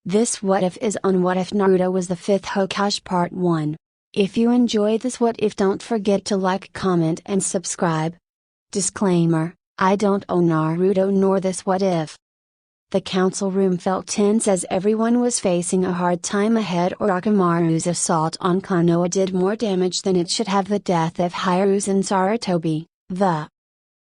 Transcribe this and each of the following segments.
This What If is on What If Naruto Was the Fifth Hokage Part 1. If you enjoy this What If, don't forget to like, comment and subscribe. Disclaimer, I don't own Naruto nor this What If. The council room felt tense as everyone was facing a hard time ahead. Orochimaru's assault on Konoha did more damage than it should have. The death of Hiruzen Sarutobi, the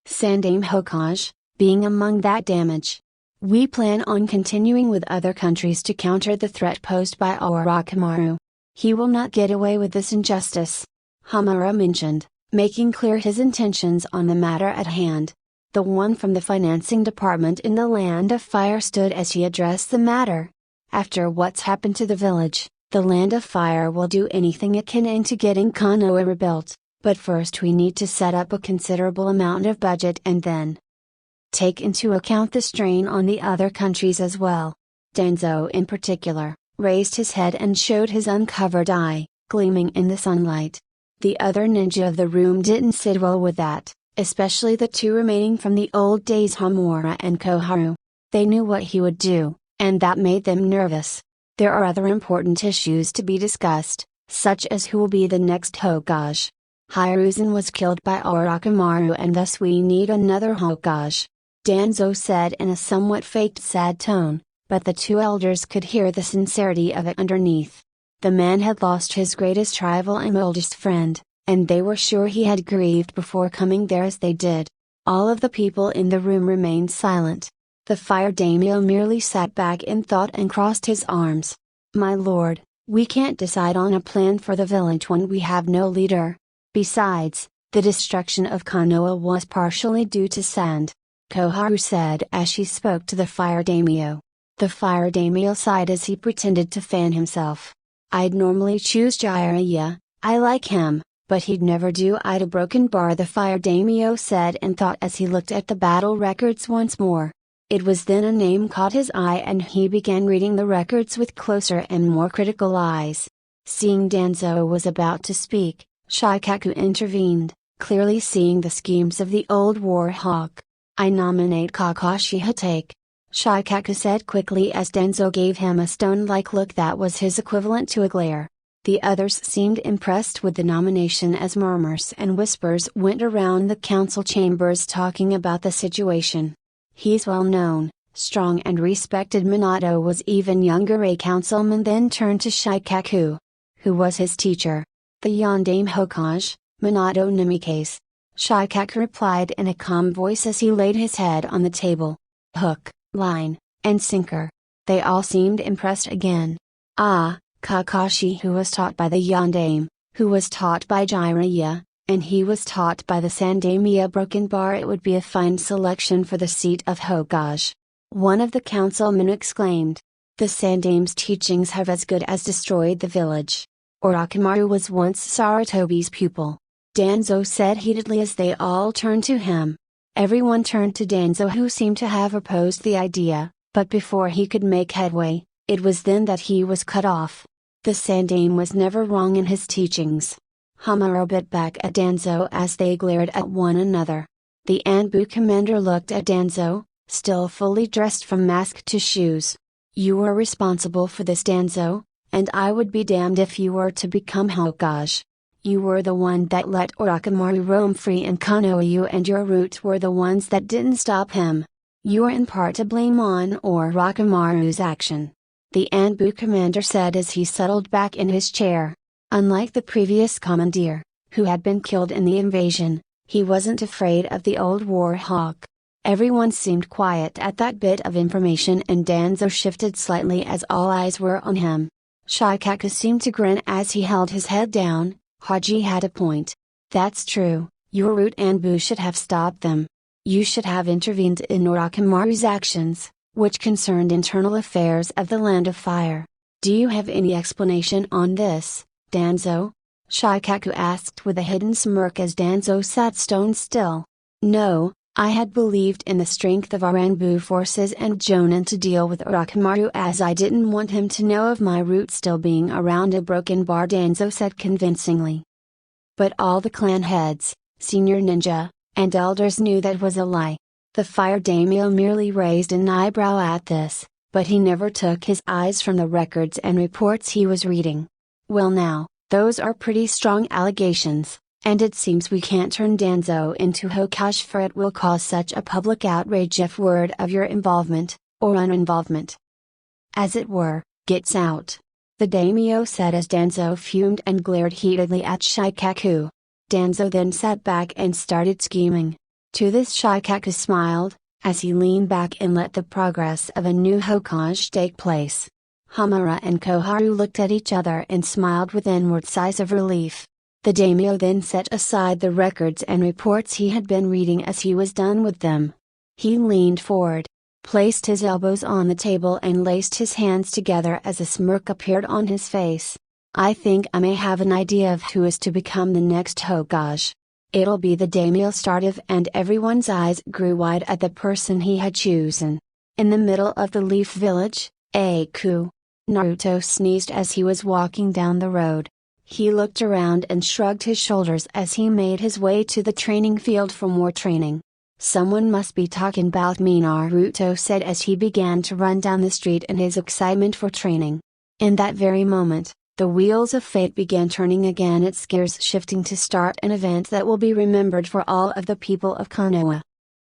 Sandaime Hokage, being among that damage. We plan on continuing with other countries to counter the threat posed by Orochimaru. He will not get away with this injustice, Hamura mentioned, making clear his intentions on the matter at hand. The one from the financing department in the Land of Fire stood as he addressed the matter. After what's happened to the village, the Land of Fire will do anything it can into getting Konoha rebuilt, but first we need to set up a considerable amount of budget and then take into account the strain on the other countries as well. Danzo in particular, raised his head and showed his uncovered eye, gleaming in the sunlight. The other ninja of the room didn't sit well with that, especially the two remaining from the old days, Hamura and Koharu. They knew what he would do, and that made them nervous. There are other important issues to be discussed, such as who will be the next Hokage. Hiruzen was killed by Orochimaru and thus we need another Hokage, Danzo said in a somewhat faked sad tone, but the two elders could hear the sincerity of it underneath. The man had lost his greatest rival and oldest friend, and they were sure he had grieved before coming there as they did. All of the people in the room remained silent. The fire daimyo merely sat back in thought and crossed his arms. My lord, we can't decide on a plan for the village when we have no leader. Besides, the destruction of Konoha was partially due to sand, Koharu said as she spoke to the fire daimyo. The fire daimyo sighed as he pretended to fan himself. I'd normally choose Jiraiya, I like him, but he'd never do. I'd a broken bar, the fire daimyo said and thought as he looked at the battle records once more. It was then a name caught his eye and he began reading the records with closer and more critical eyes. Seeing Danzo was about to speak, Shikaku intervened, clearly seeing the schemes of the old war hawk. I nominate Kakashi Hatake, Shikaku said quickly as Danzo gave him a stone-like look that was his equivalent to a glare. The others seemed impressed with the nomination as murmurs and whispers went around the council chambers talking about the situation. He's well known, strong and respected. Minato was even younger. A councilman then turned to Shikaku. Who was his teacher? The Yondaime Hokage, Minato Namikaze. Shikaku replied in a calm voice as he laid his head on the table. Hook, line, and sinker. They all seemed impressed again. Ah, Kakashi, who was taught by the Yondaime, who was taught by Jiraiya, and he was taught by the Sandaime Broken Bar. It would be a fine selection for the seat of Hokage. One of the councilmen exclaimed. The Sandaime's teachings have as good as destroyed the village. Orochimaru was once Sarutobi's pupil, Danzo said heatedly as they all turned to him. Everyone turned to Danzo, who seemed to have opposed the idea, but before he could make headway, it was then that he was cut off. The Sandaime was never wrong in his teachings. Hamura bit back at Danzo as they glared at one another. The Anbu commander looked at Danzo, still fully dressed from mask to shoes. You were responsible for this, Danzo, and I would be damned if you were to become Hokage. You were the one that let Orochimaru roam free in Konoha. You and your root were the ones that didn't stop him. You are in part to blame on Orochimaru's action, the Anbu commander said as he settled back in his chair. Unlike the previous commandeer, who had been killed in the invasion, he wasn't afraid of the old war hawk. Everyone seemed quiet at that bit of information and Danzo shifted slightly as all eyes were on him. Shikaku seemed to grin as he held his head down. Haji had a point. That's true, your root Anbu should have stopped them. You should have intervened in Orochimaru's actions, which concerned internal affairs of the Land of Fire. Do you have any explanation on this, Danzo? Shikaku asked with a hidden smirk as Danzo sat stone still. No, I had believed in the strength of our Anbu forces and Jonin to deal with Orochimaru as I didn't want him to know of my root still being around a broken bar, Danzo said convincingly. But all the clan heads, senior ninja, and elders knew that was a lie. The fire daimyo merely raised an eyebrow at this, but he never took his eyes from the records and reports he was reading. Well now, those are pretty strong allegations, and it seems we can't turn Danzo into Hokage, for it will cause such a public outrage if word of your involvement, or uninvolvement, as it were, gets out. The daimyo said as Danzo fumed and glared heatedly at Shikaku. Danzo then sat back and started scheming. To this Shikaku smiled, as he leaned back and let the progress of a new Hokage take place. Hamura and Koharu looked at each other and smiled with inward sighs of relief. The daimyo then set aside the records and reports he had been reading as he was done with them. He leaned forward, placed his elbows on the table and laced his hands together as a smirk appeared on his face. I think I may have an idea of who is to become the next Hokage. It'll be the daimyo started, and everyone's eyes grew wide at the person he had chosen. In the middle of the Leaf Village, Naruto sneezed as he was walking down the road. He looked around and shrugged his shoulders as he made his way to the training field for more training. Someone must be talking about me, Naruto said as he began to run down the street in his excitement for training. In that very moment, the wheels of fate began turning again, its gears shifting to start an event that will be remembered for all of the people of Konoha.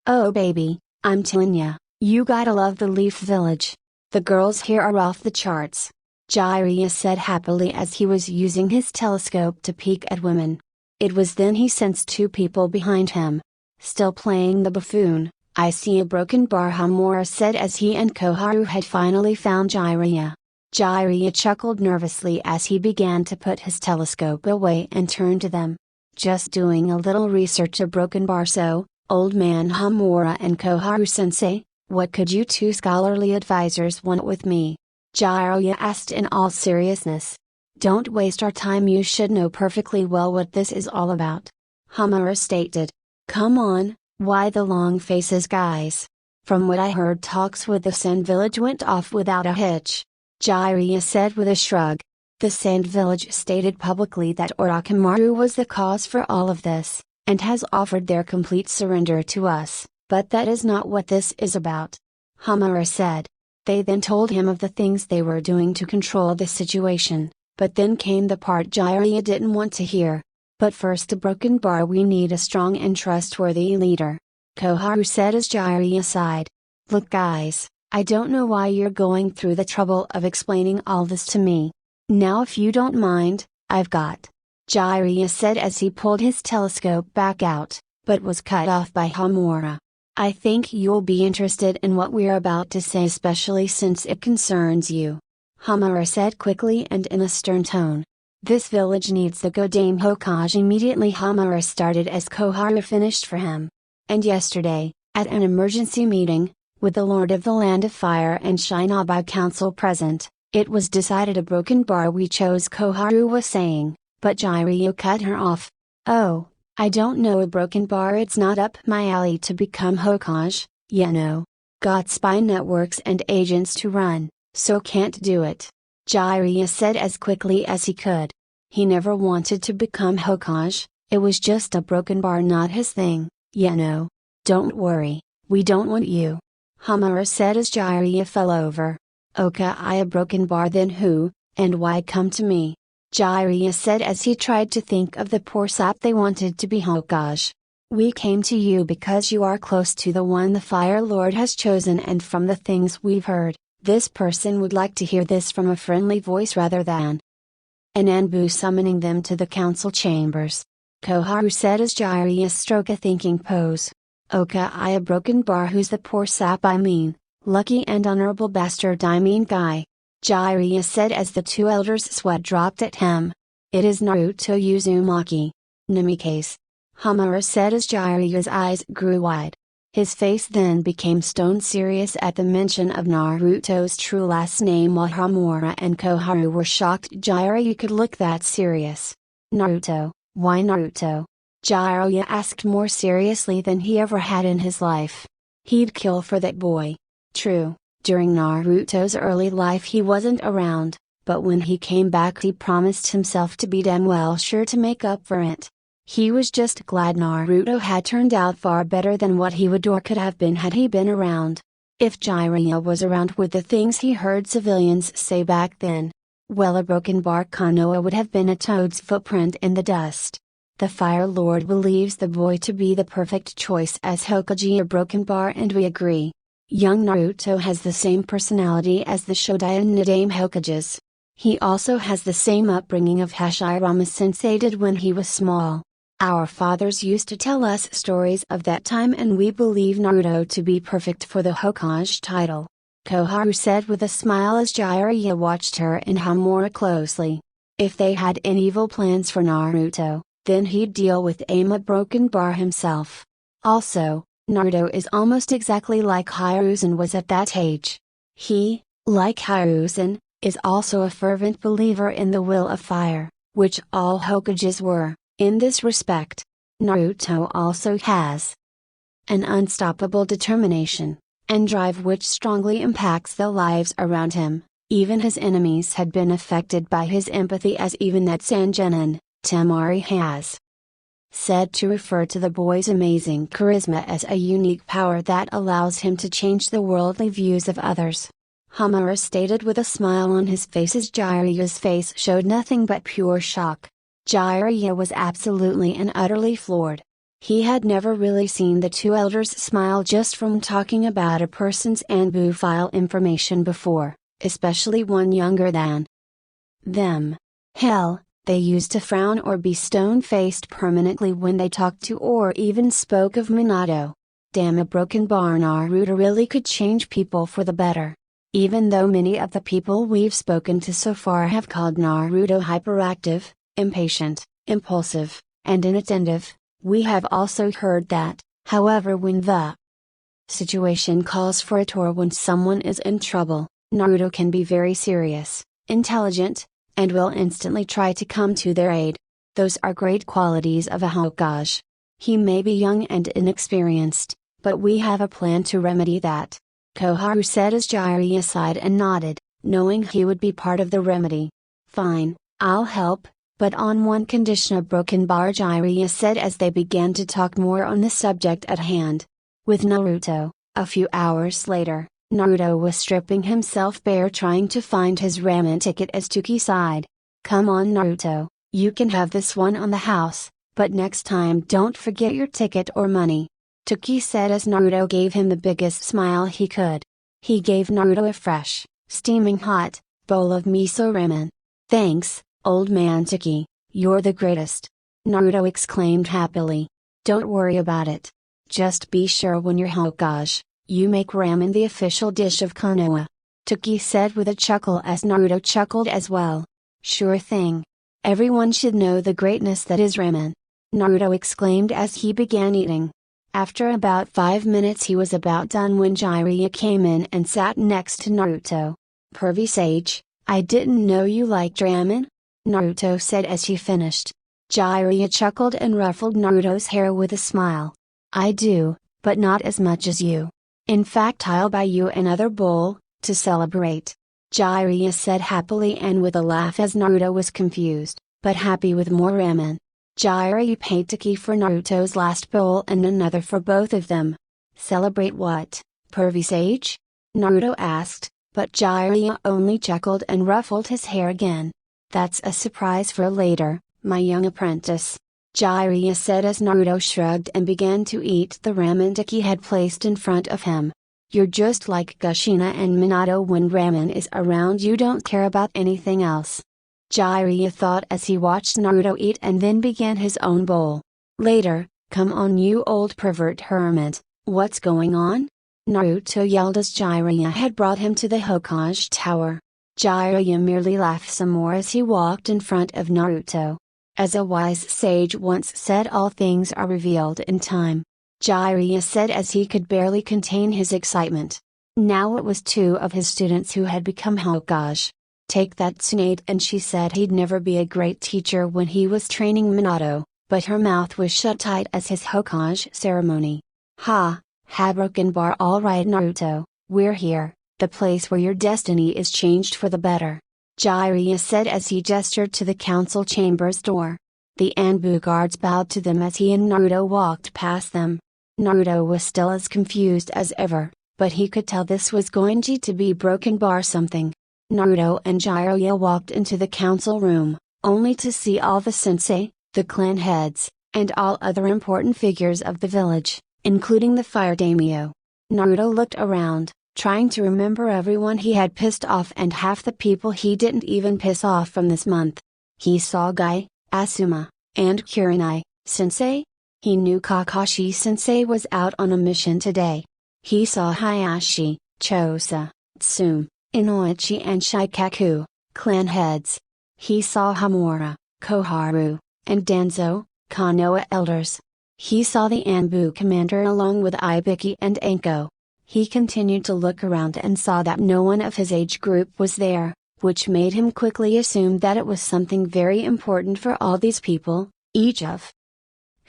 Oh baby, I'm telling ya, you gotta love the Leaf Village. The girls here are off the charts, Jiraiya said happily as he was using his telescope to peek at women. It was then he sensed two people behind him. Still playing the buffoon, I see a broken bar, Hamura said as he and Koharu had finally found Jiraiya. Jiraiya chuckled nervously as he began to put his telescope away and turned to them. Just doing a little research, a broken bar, so, old man Hamura and Koharu-sensei, what could you two scholarly advisors want with me? Jiraiya asked in all seriousness. Don't waste our time, you should know perfectly well what this is all about. Hamura stated. Come on, why the long faces, guys? From what I heard, talks with the Sand Village went off without a hitch, Jiraiya said with a shrug. The Sand Village stated publicly that Orochimaru was the cause for all of this, and has offered their complete surrender to us, but that is not what this is about, Hamura said. They then told him of the things they were doing to control the situation, but then came the part Jiraiya didn't want to hear. But first, a broken bar, we need a strong and trustworthy leader, Koharu said as Jiraiya sighed. Look guys, I don't know why you're going through the trouble of explaining all this to me. Now if you don't mind, I've got, Jiraiya said as he pulled his telescope back out, but was cut off by Hamura. I think you'll be interested in what we're about to say, especially since it concerns you, Hamura said quickly and in a stern tone. This village needs the Godame Hokage immediately, Hamura started as Koharu finished for him. And yesterday, at an emergency meeting, with the Lord of the Land of Fire and Shinobi Council present, it was decided a broken bar we chose, Koharu was saying, but Jiraiya cut her off. Oh, I don't know a broken bar, it's not up my alley to become Hokage, you know. Got spy networks and agents to run, so can't do it, Jiraiya said as quickly as he could. He never wanted to become Hokage, it was just a broken bar, not his thing, you know. Don't worry, we don't want you, Hamura said as Jiraiya fell over. Okay, a broken bar, then who, and why come to me? Jiraiya said as he tried to think of the poor sap they wanted to be Hokage. We came to you because you are close to the one the Fire Lord has chosen, and from the things we've heard, this person would like to hear this from a friendly voice rather than an Anbu summoning them to the council chambers, Koharu said as Jiraiya struck a thinking pose. Okay, a broken bar, who's the poor sap? I mean, lucky and honorable bastard, I mean guy, Jiraiya said as the two elders' sweat dropped at him. It is Naruto Uzumaki. Namikaze, Hamura said as Jiraiya's eyes grew wide. His face then became stone serious at the mention of Naruto's true last name, while Hamura and Koharu were shocked Jiraiya could look that serious. Naruto, why Naruto? Jiraiya asked more seriously than he ever had in his life. He'd kill for that boy. True, during Naruto's early life he wasn't around, but when he came back he promised himself to be damn well sure to make up for it. He was just glad Naruto had turned out far better than what he would or could have been had he been around. If Jiraiya was around with the things he heard civilians say back then, well, a broken bar Konoha would have been a toad's footprint in the dust. The Fire Lord believes the boy to be the perfect choice as Hokage or broken bar, and we agree. Young Naruto has the same personality as the Shodai and Nidaime Hokages. He also has the same upbringing of Hashirama Sensei did when he was small. Our fathers used to tell us stories of that time, and we believe Naruto to be perfect for the Hokage title. Koharu said with a smile as Jiraiya watched her and him more closely. If they had any evil plans for Naruto, then he'd deal with Ama Broken Bar himself. Also, Naruto is almost exactly like Hiruzen was at that age. He, like Hiruzen, is also a fervent believer in the will of fire, which all Hokages were. In this respect, Naruto also has an unstoppable determination and drive which strongly impacts the lives around him. Even his enemies had been affected by his empathy, as even that Sangenin, Temari has said to refer to the boy's amazing charisma as a unique power that allows him to change the worldly views of others. Hamura stated with a smile on his face as Jiraiya's face showed nothing but pure shock. Jiraiya was absolutely and utterly floored. He had never really seen the two elders smile just from talking about a person's Anbu file information before, especially one younger than them. Hell, they used to frown or be stone-faced permanently when they talked to or even spoke of Minato. Damn, a broken bar Naruto really could change people for the better. Even though many of the people we've spoken to so far have called Naruto hyperactive, impatient, impulsive, and inattentive, we have also heard that, however, when the situation calls for it or when someone is in trouble, Naruto can be very serious, intelligent, and will instantly try to come to their aid. Those are great qualities of a Hokage. He may be young and inexperienced, but we have a plan to remedy that. Koharu said as Jiraiya sighed and nodded, knowing he would be part of the remedy. Fine, I'll help, but on one condition, a broken bar, Jiraiya said as they began to talk more on the subject at hand. With Naruto, a few hours later, Naruto was stripping himself bare trying to find his ramen ticket as Tuki sighed. Come on Naruto, you can have this one on the house, but next time don't forget your ticket or money. Tuki said as Naruto gave him the biggest smile he could. He gave Naruto a fresh, steaming hot, bowl of miso ramen. Thanks, old man Tuki, you're the greatest. Naruto exclaimed happily. Don't worry about it. Just be sure when you're Hokage, you make ramen the official dish of Konoha. Tuki said with a chuckle as Naruto chuckled as well. Sure thing. Everyone should know the greatness that is ramen. Naruto exclaimed as he began eating. After about 5 minutes he was about done when Jiraiya came in and sat next to Naruto. Pervy Sage, I didn't know you liked ramen? Naruto said as he finished. Jiraiya chuckled and ruffled Naruto's hair with a smile. I do, but not as much as you. In fact, I'll buy you another bowl, to celebrate. Jiraiya said happily and with a laugh as Naruto was confused, but happy with more ramen. Jiraiya paid Tuki for Naruto's last bowl and another for both of them. Celebrate what, Pervy Sage? Naruto asked, but Jiraiya only chuckled and ruffled his hair again. That's a surprise for later, my young apprentice. Jiraiya said as Naruto shrugged and began to eat the ramen Tuki had placed in front of him. You're just like Kushina and Minato, when ramen is around you don't care about anything else. Jiraiya thought as he watched Naruto eat and then began his own bowl. Later, come on you old pervert hermit, what's going on? Naruto yelled as Jiraiya had brought him to the Hokage tower. Jiraiya merely laughed some more as he walked in front of Naruto. As a wise sage once said, all things are revealed in time. Jiraiya said as he could barely contain his excitement. Now it was 2 of his students who had become Hokage. Take that Tsunade, and she said he'd never be a great teacher when he was training Minato, but her mouth was shut tight as his Hokage ceremony. Ha broken bar, alright Naruto, we're here, the place where your destiny is changed for the better. Jiraiya said as he gestured to the council chamber's door. The Anbu guards bowed to them as he and Naruto walked past them. Naruto was still as confused as ever, but he could tell this was going to be broken bar something. Naruto and Jiraiya walked into the council room, only to see all the sensei, the clan heads, and all other important figures of the village, including the fire daimyo. Naruto looked around, trying to remember everyone he had pissed off and half the people he didn't even piss off from this month. He saw Guy, Asuma, and Kurenai sensei. He knew Kakashi sensei was out on a mission today. He saw Hayashi, Chosa, Tsume, Inoichi and Shikaku, clan heads. He saw Hamura, Koharu, and Danzo, Konoha elders. He saw the Anbu commander along with Ibiki and Anko. He continued to look around and saw that no one of his age group was there, which made him quickly assume that it was something very important for all these people, each of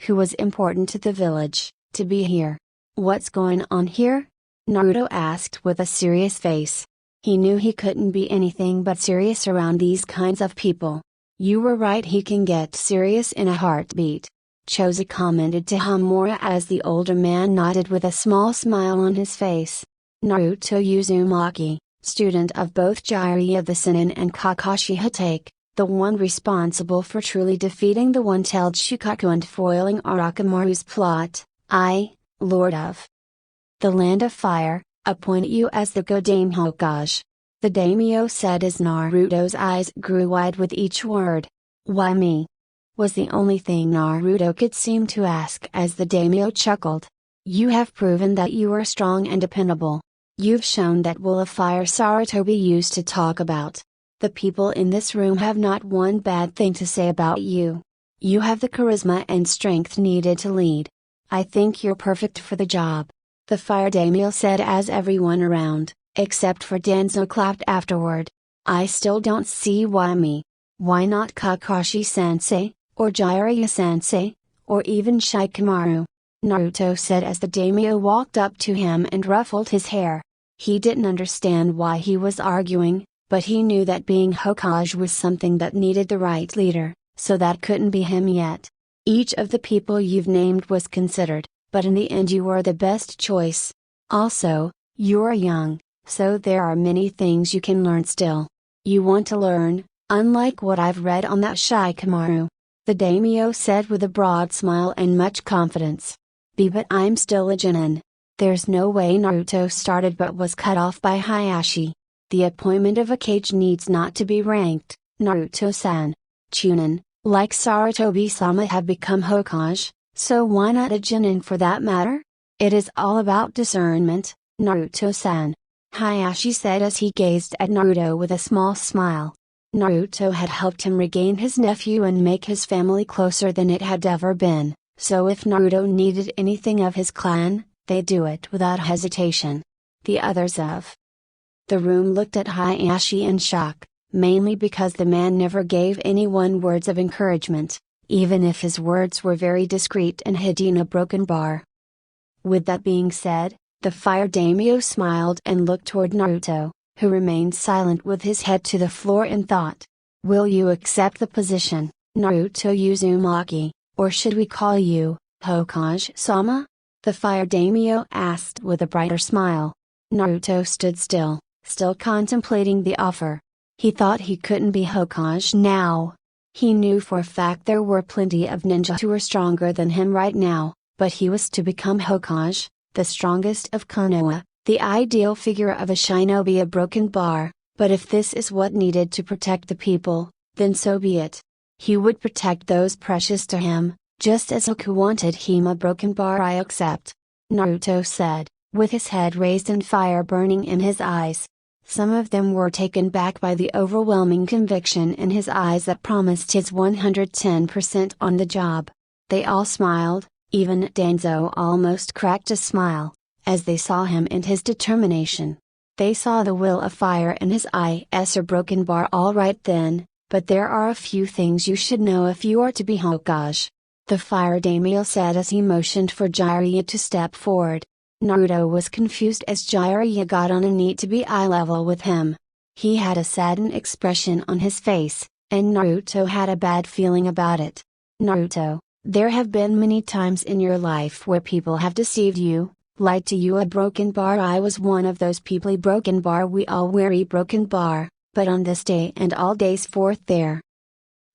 who was important to the village, to be here. "What's going on here?" Naruto asked with a serious face. He knew he couldn't be anything but serious around these kinds of people. "You were right, he can get serious in a heartbeat," Chosa commented to Hamura as the older man nodded with a small smile on his face. Naruto Uzumaki, student of both Jiraiya the Sennin and Kakashi Hatake, the one responsible for truly defeating the one-tailed Shukaku and foiling Orochimaru's plot, I, Lord of the Land of Fire, appoint you as the Fifth Hokage. The daimyo said as Naruto's eyes grew wide with each word. "Why me?" was the only thing Naruto could seem to ask as the daimyo chuckled. "You have proven that you are strong and dependable. You've shown that will of fire Sarutobi used to talk about. The people in this room have not one bad thing to say about you. You have the charisma and strength needed to lead. I think you're perfect for the job." The fire daimyo said as everyone around, except for Danzo, clapped afterward. "I still don't see why me. Why not Kakashi sensei, or Jiraiya sensei, or even Shikamaru?" Naruto said as the daimyo walked up to him and ruffled his hair. He didn't understand why he was arguing, but he knew that being Hokage was something that needed the right leader, so that couldn't be him yet. "Each of the people you've named was considered, but in the end you were the best choice. Also, you're young, so there are many things you can learn still. You want to learn, unlike what I've read on that Shikamaru," the daimyo said with a broad smile and much confidence. But I'm still a Jonin." There's no way Naruto started but was cut off by Hayashi. "The appointment of a Kage needs not to be ranked, Naruto-san. Chunin, like Sarutobi-sama, have become Hokage, so why not a Jonin for that matter? It is all about discernment, Naruto-san," Hayashi said as he gazed at Naruto with a small smile. Naruto had helped him regain his nephew and make his family closer than it had ever been, so if Naruto needed anything of his clan, they'd do it without hesitation. The others of the room looked at Hayashi in shock, mainly because the man never gave anyone words of encouragement, even if his words were very discreet and hidden in a broken bar. With that being said, the fire daimyo smiled and looked toward Naruto, who remained silent with his head to the floor in thought. "Will you accept the position, Naruto Uzumaki, or should we call you Hokage-sama?" the fire daimyo asked with a brighter smile. Naruto stood still contemplating the offer. He thought he couldn't be Hokage now. He knew for a fact there were plenty of ninja who were stronger than him right now, but he was to become Hokage, the strongest of Konoha, the ideal figure of a shinobi, a broken bar. But if this is what needed to protect the people, then so be it. He would protect those precious to him, just as Goku wanted him a broken bar. "I accept," Naruto said, with his head raised and fire burning in his eyes. Some of them were taken back by the overwhelming conviction in his eyes that promised his 110% on the job. They all smiled, even Danzo almost cracked a smile, as they saw him and his determination. They saw the will of fire in his eyes. "A broken bar, all right then, but there are a few things you should know if you are to be Hokage," the fire daimyo said as he motioned for Jiraiya to step forward. Naruto was confused as Jiraiya got on a knee to be eye level with him. He had a saddened expression on his face, and Naruto had a bad feeling about it. "Naruto, there have been many times in your life where people have deceived you, Lied to you a broken bar. I was one of those people. Broken bar, we all weary broken bar, but on this day and all days forth there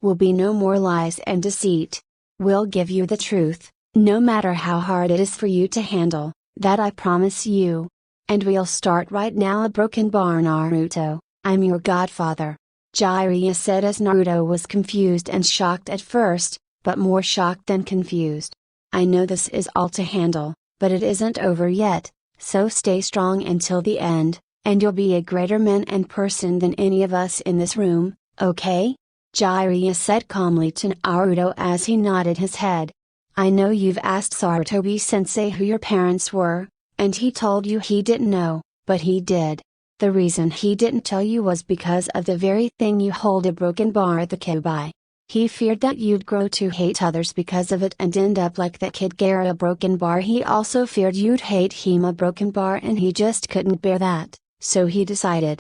will be no more lies and deceit. We'll give you the truth, no matter how hard it is for you to handle, that I promise you. And we'll start right now. A broken bar. Naruto, I'm your godfather, Jiraiya said as Naruto was confused and shocked at first, but more shocked than confused. I know this is all to handle, but it isn't over yet, so stay strong until the end, and you'll be a greater man and person than any of us in this room, okay? Jiraiya said calmly to Naruto as he nodded his head. I know you've asked Sarutobi-sensei who your parents were, and he told you he didn't know, but he did. The reason he didn't tell you was because of the very thing you hold a broken bar at the Kibai. He feared that you'd grow to hate others because of it and end up like that kid Gaara broken bar. He also feared you'd hate him a broken bar, and he just couldn't bear that, so he decided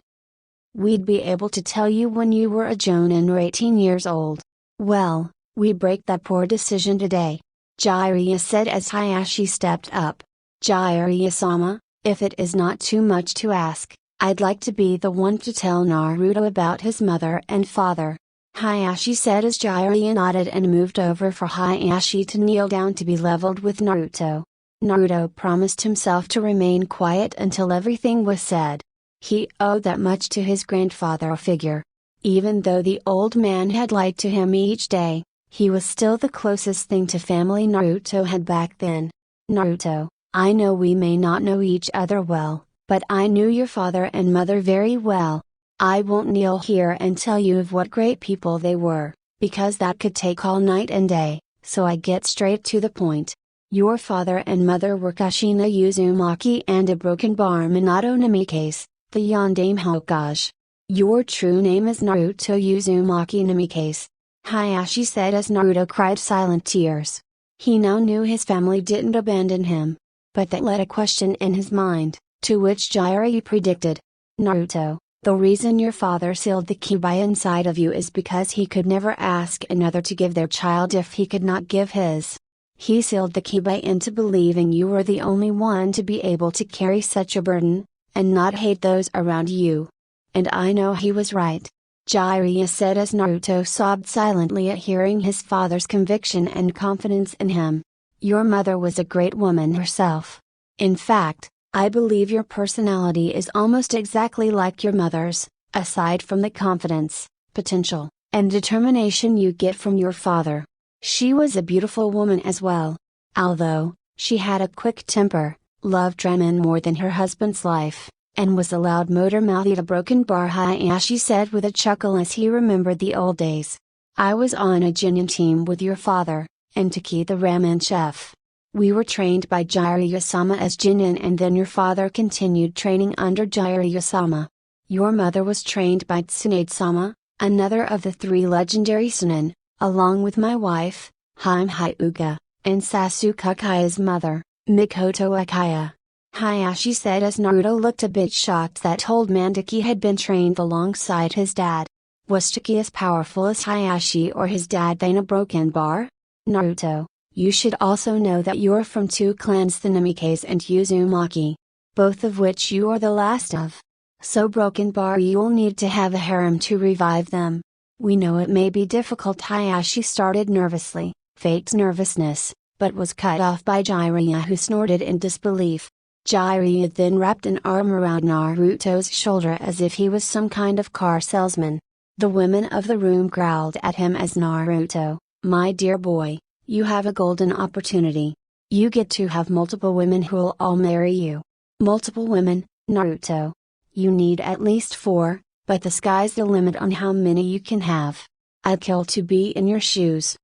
we'd be able to tell you when you were a Jonin or 18 years old. Well, we break that poor decision today, Jiraiya said as Hayashi stepped up. Jiraiya-sama, if it is not too much to ask, I'd like to be the one to tell Naruto about his mother and father, Hayashi said as Jiraiya nodded and moved over for Hayashi to kneel down to be leveled with Naruto. Naruto promised himself to remain quiet until everything was said. He owed that much to his grandfather figure. Even though the old man had lied to him each day, he was still the closest thing to family Naruto had back then. Naruto, I know we may not know each other well, but I knew your father and mother very well. I won't kneel here and tell you of what great people they were, because that could take all night and day, so I get straight to the point. Your father and mother were Kushina Uzumaki and a broken bar Minato Namikaze, the Yondaime Hokage. Your true name is Naruto Uzumaki Namikaze, Hayashi said as Naruto cried silent tears. He now knew his family didn't abandon him. But that led a question in his mind, to which Jiraiya predicted. Naruto, the reason your father sealed the Kibai inside of you is because he could never ask another to give their child if he could not give his. He sealed the Kibai into believing you were the only one to be able to carry such a burden, and not hate those around you. And I know he was right, Jiraiya said as Naruto sobbed silently at hearing his father's conviction and confidence in him. Your mother was a great woman herself. In fact, I believe your personality is almost exactly like your mother's, aside from the confidence, potential, and determination you get from your father. She was a beautiful woman as well. Although, she had a quick temper, loved ramen more than her husband's life, and was a loud motor mouth. Eat a broken bar, Hayashi said with a chuckle as he remembered the old days. I was on a Jinyan team with your father, and Taki the ramen chef. We were trained by Jiraiya-sama as Jinyan, and then your father continued training under Jiraiya-sama. Your mother was trained by Tsunade-sama, another of the 3 legendary Sannin, along with my wife, Hime Hyuga, and Sasuke Uchiha's mother, Mikoto Uchiha. Hayashi said as Naruto looked a bit shocked that old man Taki had been trained alongside his dad. Was Taki as powerful as Hayashi or his dad in a broken bar? Naruto, you should also know that you're from 2 clans, the Namikaze and Uzumaki, both of which you are the last of. So broken bar, you'll need to have a harem to revive them. We know it may be difficult. Hayashi started nervously, faked nervousness, but was cut off by Jiraiya, who snorted in disbelief. Jiraiya then wrapped an arm around Naruto's shoulder as if he was some kind of car salesman. The women of the room growled at him as Naruto, my dear boy, you have a golden opportunity. You get to have multiple women who'll all marry you. Multiple women, Naruto. You need at least 4, but the sky's the limit on how many you can have. I'd kill to be in your shoes.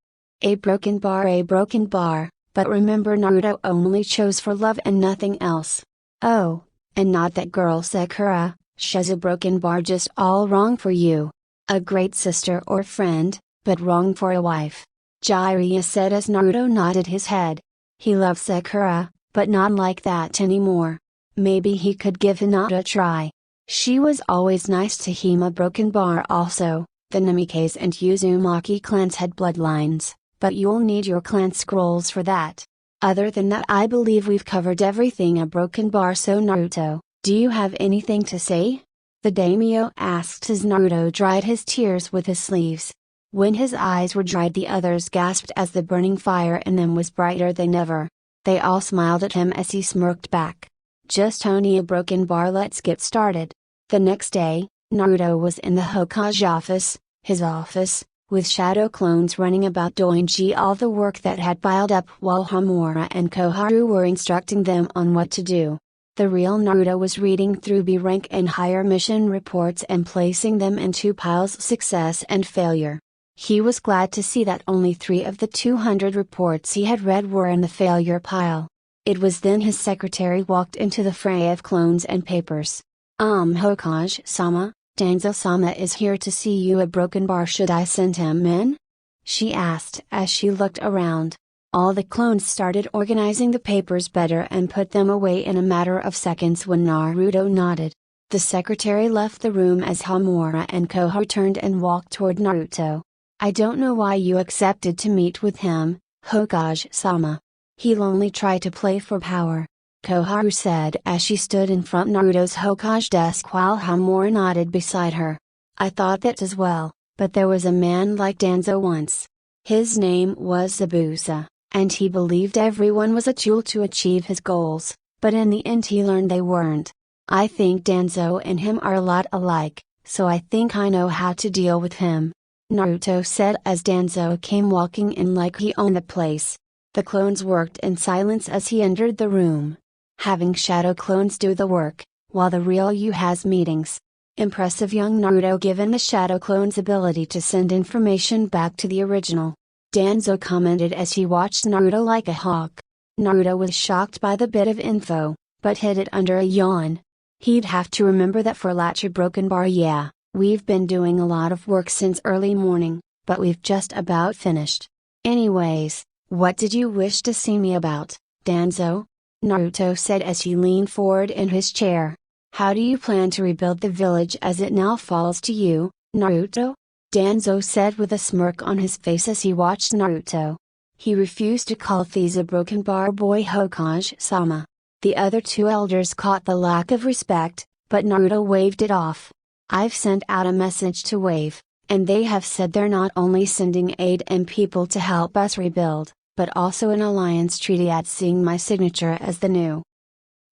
A broken bar, but remember Naruto only chose for love and nothing else. Oh, and not that girl Sakura, she's a broken bar, just all wrong for you. A great sister or friend, but wrong for a wife. Jiraiya said as Naruto nodded his head. He loved Sakura, but not like that anymore. Maybe he could give Hinata a try. She was always nice to him. A broken bar also, the Namikaze and Uzumaki clans had bloodlines, but you'll need your clan scrolls for that. Other than that, I believe we've covered everything a broken bar. So Naruto, do you have anything to say? The daimyo asked as Naruto dried his tears with his sleeves. When his eyes were dried, the others gasped as the burning fire in them was brighter than ever. They all smiled at him as he smirked back. Just only a broken bar, let's get started. The next day, Naruto was in the Hokage office, his office, with shadow clones running about doing all the work that had piled up while Homura and Koharu were instructing them on what to do. The real Naruto was reading through B rank and higher mission reports and placing them in two piles: success and failure. He was glad to see that only 3 of the 200 reports he had read were in the failure pile. It was then his secretary walked into the fray of clones and papers. Hokage-sama, Danzo-sama is here to see you. A broken bar, should I send him in? She asked as she looked around. All the clones started organizing the papers better and put them away in a matter of seconds when Naruto nodded. The secretary left the room as Homura and Koharu turned and walked toward Naruto. I don't know why you accepted to meet with him, Hokage-sama. He'll only try to play for power, Koharu said as she stood in front Naruto's Hokage desk while Homura nodded beside her. I thought that as well, but there was a man like Danzo once. His name was Zabuza, and he believed everyone was a tool to achieve his goals, but in the end he learned they weren't. I think Danzo and him are a lot alike, so I think I know how to deal with him, Naruto said as Danzo came walking in like he owned the place. The clones worked in silence as he entered the room, having shadow clones do the work, while the real you has meetings. Impressive young Naruto, given the shadow clone's ability to send information back to the original, Danzo commented as he watched Naruto like a hawk. Naruto was shocked by the bit of info, but hid it under a yawn. He'd have to remember that for Latcher broken bar. Yeah, we've been doing a lot of work since early morning, but we've just about finished. Anyways, what did you wish to see me about, Danzo? Naruto said as he leaned forward in his chair. How do you plan to rebuild the village as it now falls to you, Naruto? Danzo said with a smirk on his face as he watched Naruto. He refused to call These a broken bar boy Hokage-sama. The other 2 elders caught the lack of respect, but Naruto waved it off. I've sent out a message to Wave, and they have said they're not only sending aid and people to help us rebuild, but also an alliance treaty at seeing my signature as the new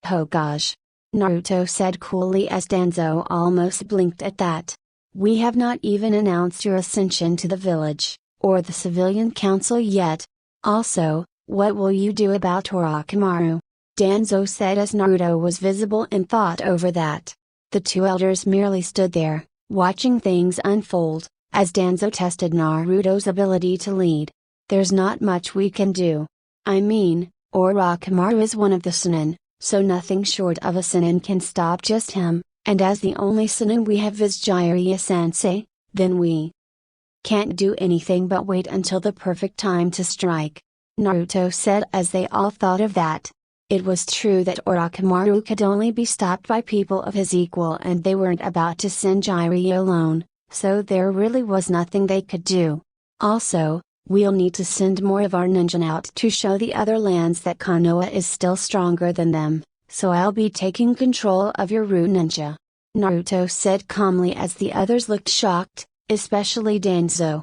Hokage. Naruto said coolly as Danzo almost blinked at that. We have not even announced your ascension to the village, or the civilian council yet. Also, what will you do about Orochimaru? Danzo said as Naruto was visible in thought over that. The 2 elders merely stood there, watching things unfold, as Danzo tested Naruto's ability to lead. There's not much we can do. I mean, Orochimaru is one of the Sannin, so nothing short of a Sannin can stop just him, and as the only Sannin we have is Jiraiya-sensei, then we can't do anything but wait until the perfect time to strike, Naruto said as they all thought of that. It was true that Orochimaru could only be stopped by people of his equal, and they weren't about to send Jiraiya alone, so there really was nothing they could do. Also, we'll need to send more of our ninja out to show the other lands that Konoha is still stronger than them, so I'll be taking control of your root ninja, Naruto said calmly as the others looked shocked, especially Danzo.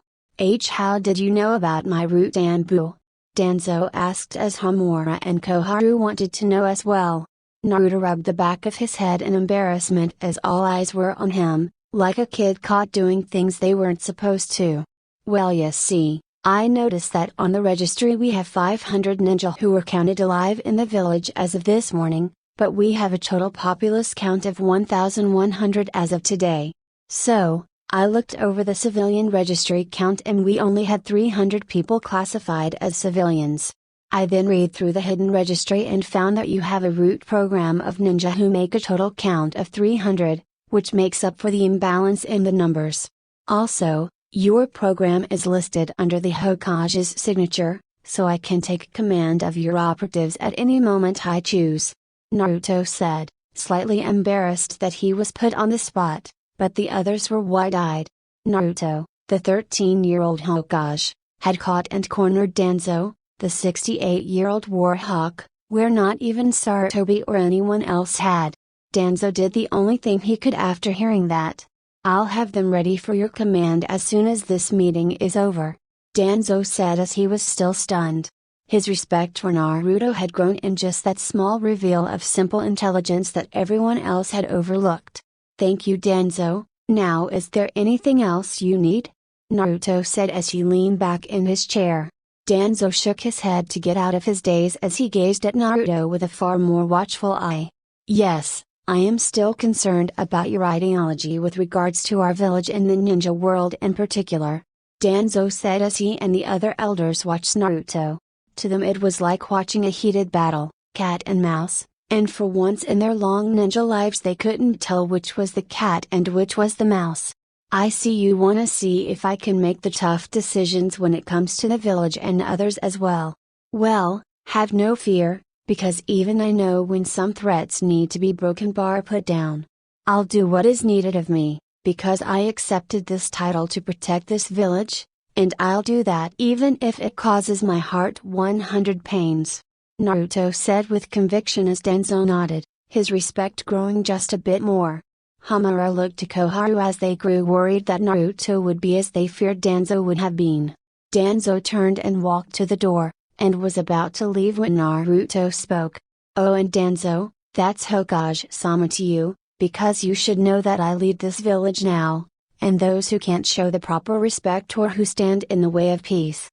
How did you know about my root, Danbu? Danzo asked as Homura and Koharu wanted to know as well. Naruto rubbed the back of his head in embarrassment as all eyes were on him, like a kid caught doing things they weren't supposed to. Well, you see, I noticed that on the registry we have 500 ninja who were counted alive in the village as of this morning, but we have a total populace count of 1,100 as of today. So, I looked over the civilian registry count and we only had 300 people classified as civilians. I then read through the hidden registry and found that you have a root program of ninja who make a total count of 300, which makes up for the imbalance in the numbers. Also, your program is listed under the Hokage's signature, so I can take command of your operatives at any moment I choose, Naruto said, slightly embarrassed that he was put on the spot, but the others were wide-eyed. Naruto, the 13-year-old Hokage, had caught and cornered Danzo, the 68-year-old war hawk, where not even Sarutobi or anyone else had. Danzo did the only thing he could after hearing that. I'll have them ready for your command as soon as this meeting is over, Danzo said as he was still stunned. His respect for Naruto had grown in just that small reveal of simple intelligence that everyone else had overlooked. Thank you, Danzo. Now is there anything else you need? Naruto said as he leaned back in his chair. Danzo shook his head to get out of his daze as he gazed at Naruto with a far more watchful eye. Yes, I am still concerned about your ideology with regards to our village and the ninja world in particular, Danzo said as he and the other elders watched Naruto. To them it was like watching a heated battle, cat and mouse, and for once in their long ninja lives they couldn't tell which was the cat and which was the mouse. I see you wanna see if I can make the tough decisions when it comes to the village and others as well. Well, have no fear, because even I know when some threats need to be broken bar put down. I'll do what is needed of me, because I accepted this title to protect this village, and I'll do that even if it causes my heart 100 pains. Naruto said with conviction as Danzo nodded, his respect growing just a bit more. Hamura looked to Koharu as they grew worried that Naruto would be as they feared Danzo would have been. Danzo turned and walked to the door, and was about to leave when Naruto spoke. Oh, and Danzo, that's Hokage-sama to you, because you should know that I lead this village now, and those who can't show the proper respect or who stand in the way of peace.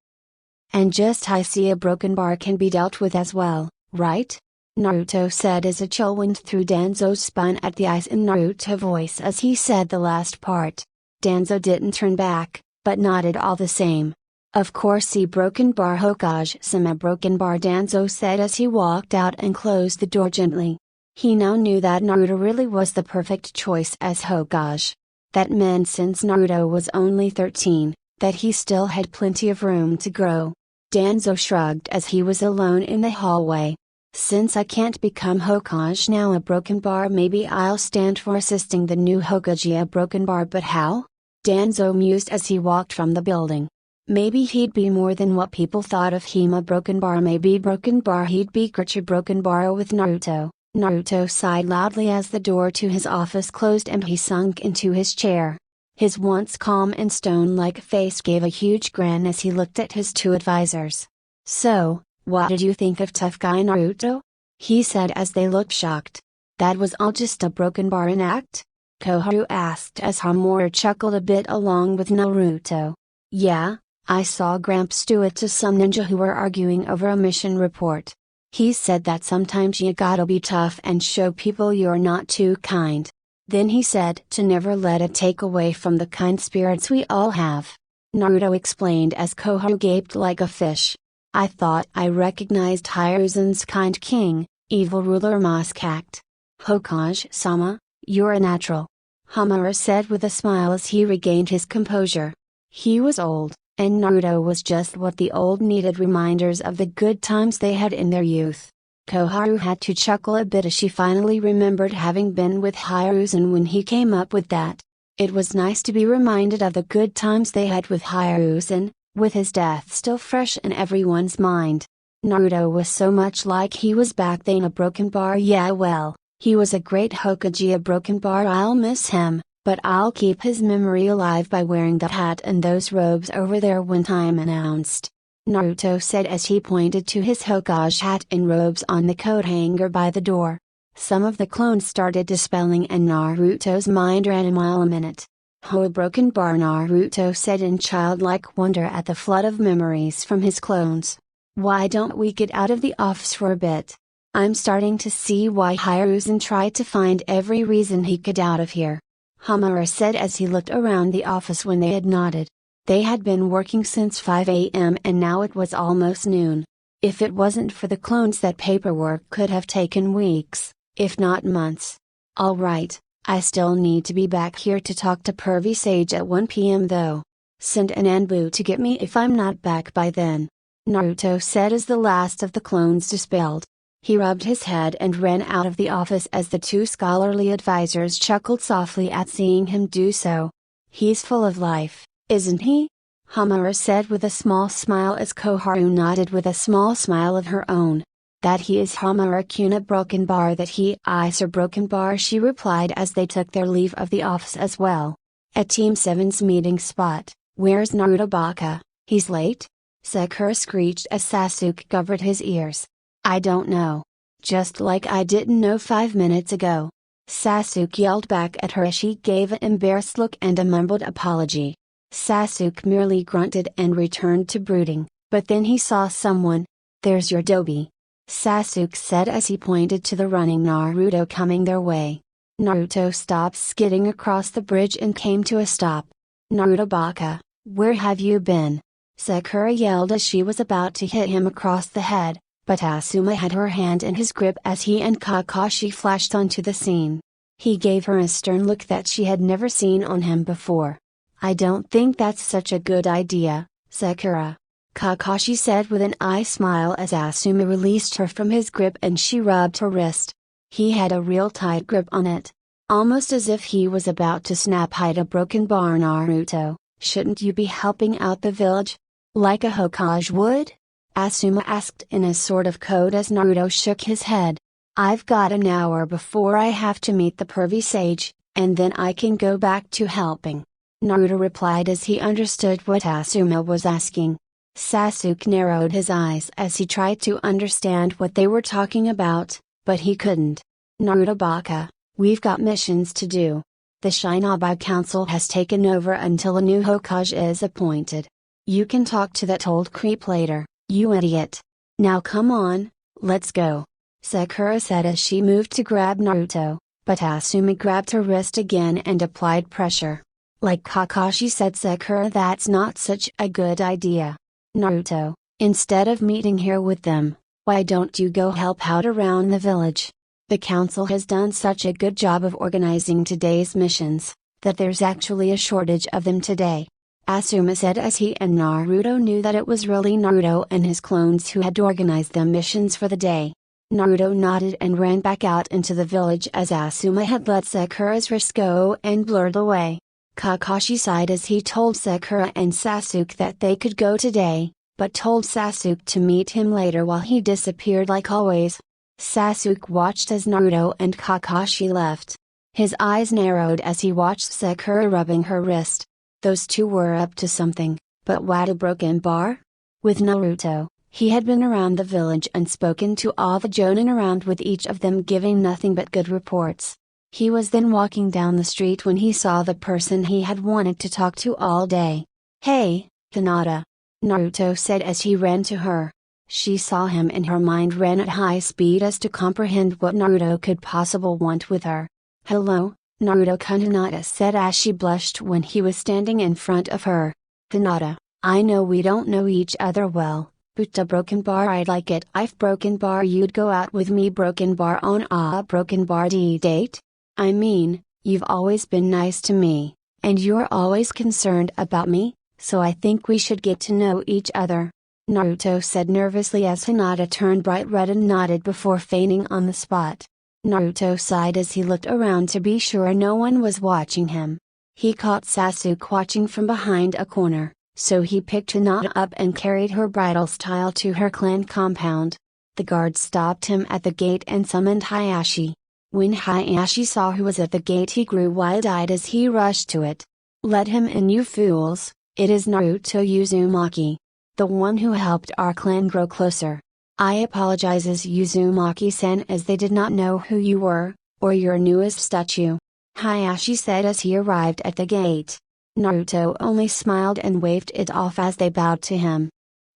And just I see a broken bar can be dealt with as well, right? Naruto said as a chill went through Danzo's spine at the ice in Naruto voice as he said the last part. Danzo didn't turn back, but nodded all the same. Of course, see broken bar Hokage-sama. Broken bar, Danzo said as he walked out and closed the door gently. He now knew that Naruto really was the perfect choice as Hokage. That meant since Naruto was only 13, that he still had plenty of room to grow. Danzo shrugged as he was alone in the hallway. Since I can't become Hokage now, a broken bar, maybe I'll stand for assisting the new Hokage. A broken bar, but how? Danzo mused as he walked from the building. Maybe he'd be more than what people thought of him. A broken bar, maybe broken bar he'd be richer. Broken bar with Naruto. Naruto sighed loudly as the door to his office closed and he sunk into his chair. His once calm and stone-like face gave a huge grin as he looked at his two advisors. So, what did you think of tough guy Naruto? He said as they looked shocked. That was all just a broken bar in act? Koharu asked as Hamura chuckled a bit along with Naruto. Yeah, I saw Gramps do it to some ninja who were arguing over a mission report. He said that sometimes you gotta be tough and show people you're not too kind. Then he said to never let it take away from the kind spirits we all have. Naruto explained as Koharu gaped like a fish. I thought I recognized Hiruzen's kind king, evil ruler Moskakt. Hokage-sama, you're a natural. Hamura said with a smile as he regained his composure. He was old, and Naruto was just what the old needed, reminders of the good times they had in their youth. Koharu had to chuckle a bit as she finally remembered having been with Hiruzen when he came up with that. It was nice to be reminded of the good times they had with Hiruzen, with his death still fresh in everyone's mind. Naruto was so much like he was back then. A broken bar, yeah, well, he was a great Hokage. A broken bar, I'll miss him, but I'll keep his memory alive by wearing that hat and those robes over there when time announced. Naruto said as he pointed to his Hokage hat and robes on the coat hanger by the door. Some of the clones started dispelling and Naruto's mind ran a mile a minute. Oh, a broken bar, Naruto said in childlike wonder at the flood of memories from his clones. Why don't we get out of the office for a bit? I'm starting to see why Hiruzen tried to find every reason he could out of here. Hamura said as he looked around the office when they had nodded. They had been working since 5 a.m. and now it was almost noon. If it wasn't for the clones, that paperwork could have taken weeks, if not months. Alright, I still need to be back here to talk to Pervy Sage at 1 p.m. though. Send an Anbu to get me if I'm not back by then. Naruto said as the last of the clones dispelled. He rubbed his head and ran out of the office as the two scholarly advisors chuckled softly at seeing him do so. He's full of life, isn't he? Hamura said with a small smile as Koharu nodded with a small smile of her own. That he is Hamura Kuna Broken Bar, that he is her Broken Bar, she replied as they took their leave of the office as well. At Team 7's meeting spot, where's Naruto Baka? He's late? Sakura screeched as Sasuke covered his ears. I don't know. Just like I didn't know 5 minutes ago. Sasuke yelled back at her as she gave an embarrassed look and a mumbled apology. Sasuke merely grunted and returned to brooding, but then he saw someone. There's your Dobi. Sasuke said as he pointed to the running Naruto coming their way. Naruto stopped skidding across the bridge and came to a stop. Naruto Baka, where have you been? Sakura yelled as she was about to hit him across the head, but Asuma had her hand in his grip as he and Kakashi flashed onto the scene. He gave her a stern look that she had never seen on him before. I don't think that's such a good idea, Sakura. Kakashi said with an eye smile as Asuma released her from his grip and she rubbed her wrist. He had a real tight grip on it. Almost as if he was about to snap. Hide a broken bar, Naruto, shouldn't you be helping out the village? Like a Hokage would? Asuma asked in a sort of code as Naruto shook his head. I've got an hour before I have to meet the pervy sage, and then I can go back to helping. Naruto replied as he understood what Asuma was asking. Sasuke narrowed his eyes as he tried to understand what they were talking about, but he couldn't. Naruto Baka, we've got missions to do. The Shinobi Council has taken over until a new Hokage is appointed. You can talk to that old creep later, you idiot. Now come on, let's go. Sakura said as she moved to grab Naruto, but Asuma grabbed her wrist again and applied pressure. Like Kakashi said, Sakura, that's not such a good idea. Naruto, instead of meeting here with them, why don't you go help out around the village? The council has done such a good job of organizing today's missions, that there's actually a shortage of them today. Asuma said as he and Naruto knew that it was really Naruto and his clones who had organized the missions for the day. Naruto nodded and ran back out into the village as Asuma had let Sakura's wrist go and blurred away. Kakashi sighed as he told Sakura and Sasuke that they could go today, but told Sasuke to meet him later while he disappeared like always. Sasuke watched as Naruto and Kakashi left. His eyes narrowed as he watched Sakura rubbing her wrist. Those two were up to something, but what a broken bar? With Naruto, he had been around the village and spoken to all the jonin around, with each of them giving nothing but good reports. He was then walking down the street when he saw the person he had wanted to talk to all day. Hey, Hinata! Naruto said as he ran to her. She saw him and her mind ran at high speed as to comprehend what Naruto could possibly want with her. Hello, Naruto-kun, Hinata said as she blushed when he was standing in front of her. Hinata, I know we don't know each other well, but a broken bar I'd like it if broken bar you'd go out with me broken bar on a broken bar date? I mean, you've always been nice to me, and you're always concerned about me, so I think we should get to know each other. Naruto said nervously as Hinata turned bright red and nodded before fainting on the spot. Naruto sighed as he looked around to be sure no one was watching him. He caught Sasuke watching from behind a corner, so he picked Hinata up and carried her bridal style to her clan compound. The guard stopped him at the gate and summoned Hayashi. When Hayashi saw who was at the gate, he grew wide-eyed as he rushed to it. Let him in, you fools, it is Naruto Uzumaki. The one who helped our clan grow closer. I apologizes Uzumaki-san, as they did not know who you were, or your newest statue. Hayashi said as he arrived at the gate. Naruto only smiled and waved it off as they bowed to him.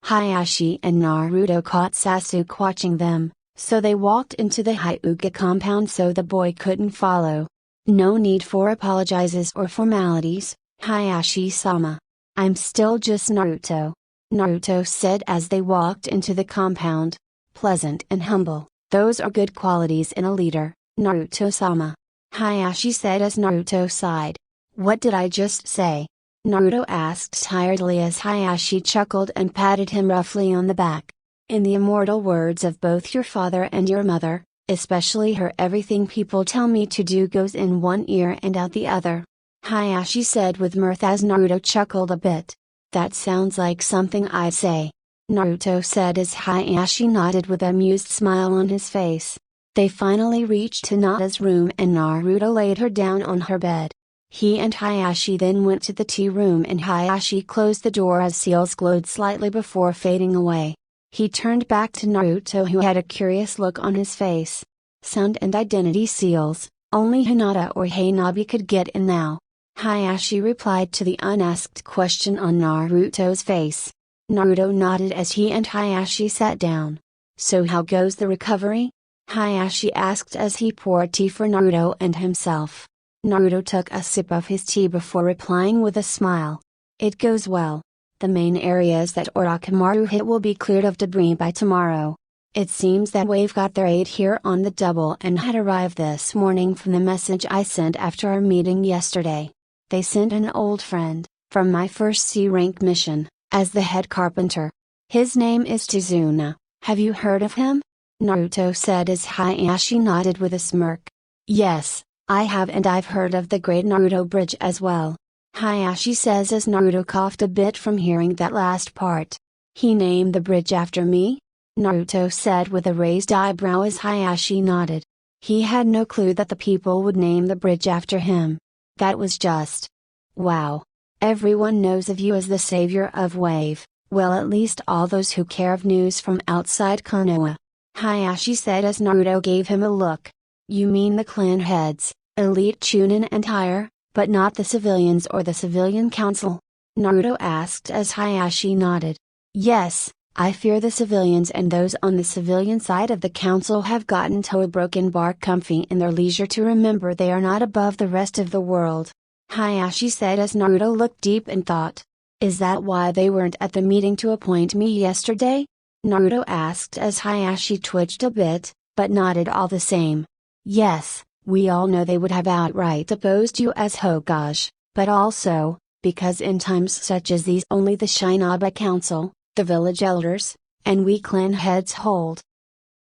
Hayashi and Naruto caught Sasuke watching them, so they walked into the Hyuga compound so the boy couldn't follow. No need for apologizes or formalities, Hayashi-sama. I'm still just Naruto. Naruto said as they walked into the compound. Pleasant and humble, those are good qualities in a leader, Naruto-sama. Hayashi said as Naruto sighed. What did I just say? Naruto asked tiredly as Hayashi chuckled and patted him roughly on the back. In the immortal words of both your father and your mother, especially her, everything people tell me to do goes in one ear and out the other. Hayashi said with mirth as Naruto chuckled a bit. That sounds like something I'd say, Naruto said as Hayashi nodded with an amused smile on his face. They finally reached Hinata's room and Naruto laid her down on her bed. He and Hayashi then went to the tea room and Hayashi closed the door as seals glowed slightly before fading away. He turned back to Naruto who had a curious look on his face. Sound and identity seals, only Hinata or Hanabi could get in now. Hayashi replied to the unasked question on Naruto's face. Naruto nodded as he and Hayashi sat down. So how goes the recovery? Hayashi asked as he poured tea for Naruto and himself. Naruto took a sip of his tea before replying with a smile. It goes well. The main areas that Orochimaru hit will be cleared of debris by tomorrow. It seems that Wave got their aid here on the double and had arrived this morning from the message I sent after our meeting yesterday. They sent an old friend, from my first C-rank mission, as the head carpenter. His name is Tizuna. Have you heard of him? Naruto said as Hayashi nodded with a smirk. Yes, I have, and I've heard of the Great Naruto Bridge as well. Hayashi says as Naruto coughed a bit from hearing that last part. He named the bridge after me? Naruto said with a raised eyebrow as Hayashi nodded. He had no clue that the people would name the bridge after him. That was just. Wow. Everyone knows of you as the savior of Wave, well, at least all those who care of news from outside Konoha. Hayashi said as Naruto gave him a look. You mean the clan heads, elite Chunin and higher, but not the civilians or the civilian council? Naruto asked as Hayashi nodded. Yes, I fear the civilians and those on the civilian side of the council have gotten to a broken bar comfy in their leisure to remember they are not above the rest of the world. Hayashi said as Naruto looked deep in thought. Is that why they weren't at the meeting to appoint me yesterday? Naruto asked as Hayashi twitched a bit, but nodded all the same. Yes, we all know they would have outright opposed you as Hokage, but also, because in times such as these only the Shinobi Council, the village elders, and we clan heads hold